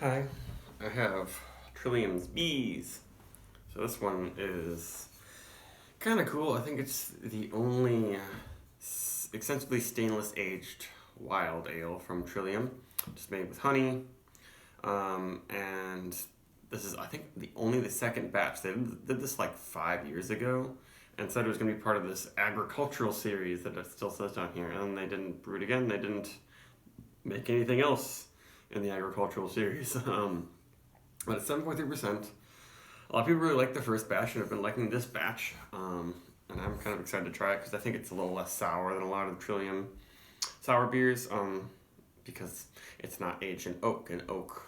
Hi, I have Trillium's bees. So this one is kind of cool. I think it's the only extensively stainless aged wild ale from Trillium, just made with honey. And this is, I think, the second batch. They did this like 5 years ago and said it was going to be part of this agricultural series that it still says down here. And they didn't brew it again. They didn't make anything else in the agricultural series. But it's 7.3%. A lot of people really like the first batch and have been liking this batch. And I'm kind of excited to try it because I think it's a little less sour than a lot of the Trillium sour beers, because it's not aged in oak. And oak,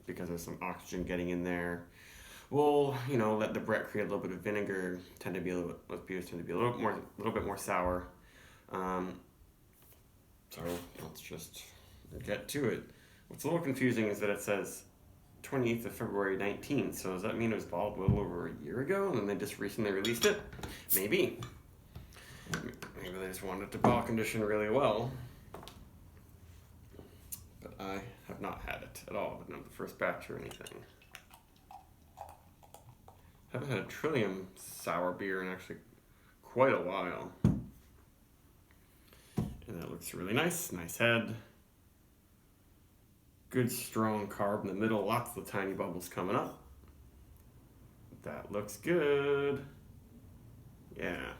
because there's some oxygen getting in there, will let the Brett create a little bit of vinegar. Those beers tend to be a little bit more sour. So let's just get to it. What's a little confusing is that it says 28th of February 19th. So does that mean it was bottled a little over a year ago and then they just recently released it? Maybe. Maybe they just wanted it to bottle condition really well. But I have not had it at all, but not the first batch or anything. Haven't had a Trillium sour beer in actually quite a while. And that looks really nice. Nice head. Good strong carb in the middle. Lots of tiny bubbles coming up. That looks good. Yeah.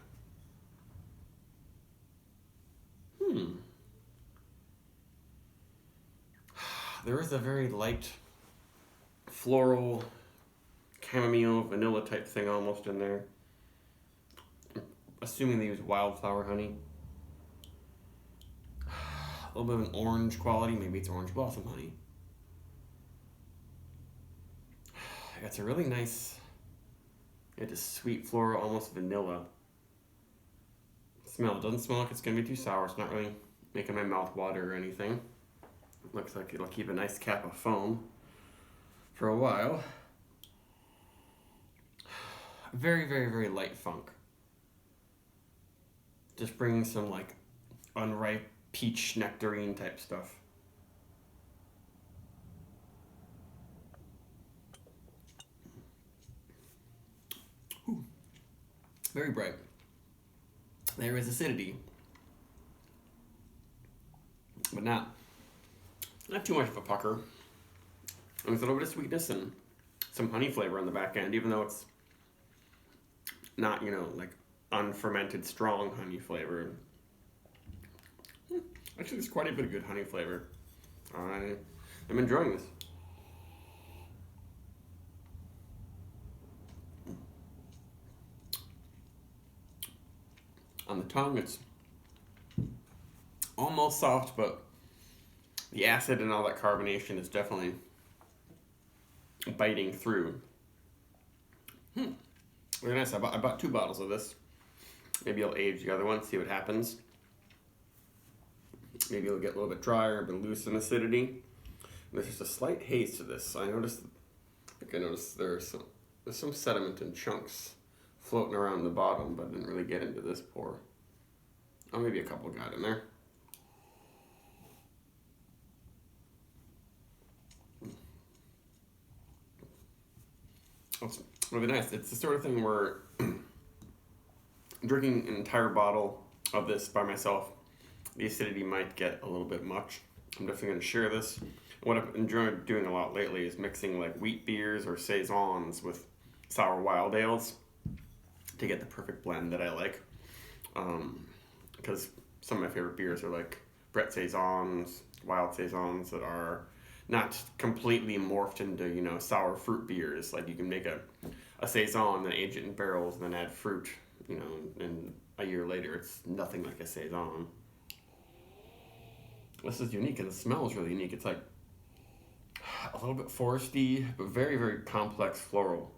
There is a very light floral chamomile vanilla type thing almost in there. Assuming they use wildflower honey. A little bit of an orange quality. Maybe it's orange blossom honey. It's a really nice, just sweet floral, almost vanilla smell. It doesn't smell like it's going to be too sour. It's not really making my mouth water or anything. Looks like it'll keep a nice cap of foam for a while. Very, very, very light funk. Just bringing some like unripe peach nectarine type stuff. Ooh. Very bright. There is acidity, but not too much of a pucker. And there's a little bit of sweetness and some honey flavor on the back end, even though it's not, like unfermented strong honey flavor. Actually, there's quite a bit of good honey flavor. I am enjoying this. On the tongue, it's almost soft, but the acid and all that carbonation is definitely biting through. Very nice. I bought 2 bottles of this. Maybe I'll age the other one, see what happens. Maybe it'll get a little bit drier, but loose in acidity. There's just a slight haze to this. I noticed there's some sediment and chunks floating around the bottom, but didn't really get into this pour. Oh, maybe a couple got in there. It's really nice. It's the sort of thing where drinking an entire bottle of this by myself, the acidity might get a little bit much. I'm definitely going to share this. What I've enjoyed doing a lot lately is mixing like wheat beers or saisons with sour wild ales to get the perfect blend that I like. Because some of my favorite beers are like Brett saisons, wild saisons that are not completely morphed into, sour fruit beers. Like you can make a saison, then age it in barrels, and then add fruit, and a year later it's nothing like a saison. This is unique, and the smell is really unique. It's like a little bit foresty, but very, very complex floral.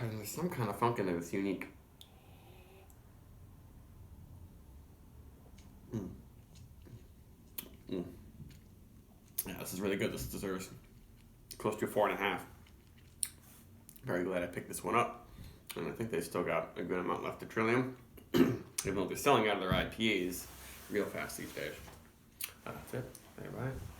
And there's some kind of funk in there that's unique. Yeah, this is really good. This deserves close to 4.5. Very glad I picked this one up. And I think they still got a good amount left of Trillium, even though they're selling out of their IPAs real fast these days. That's it. Bye-bye.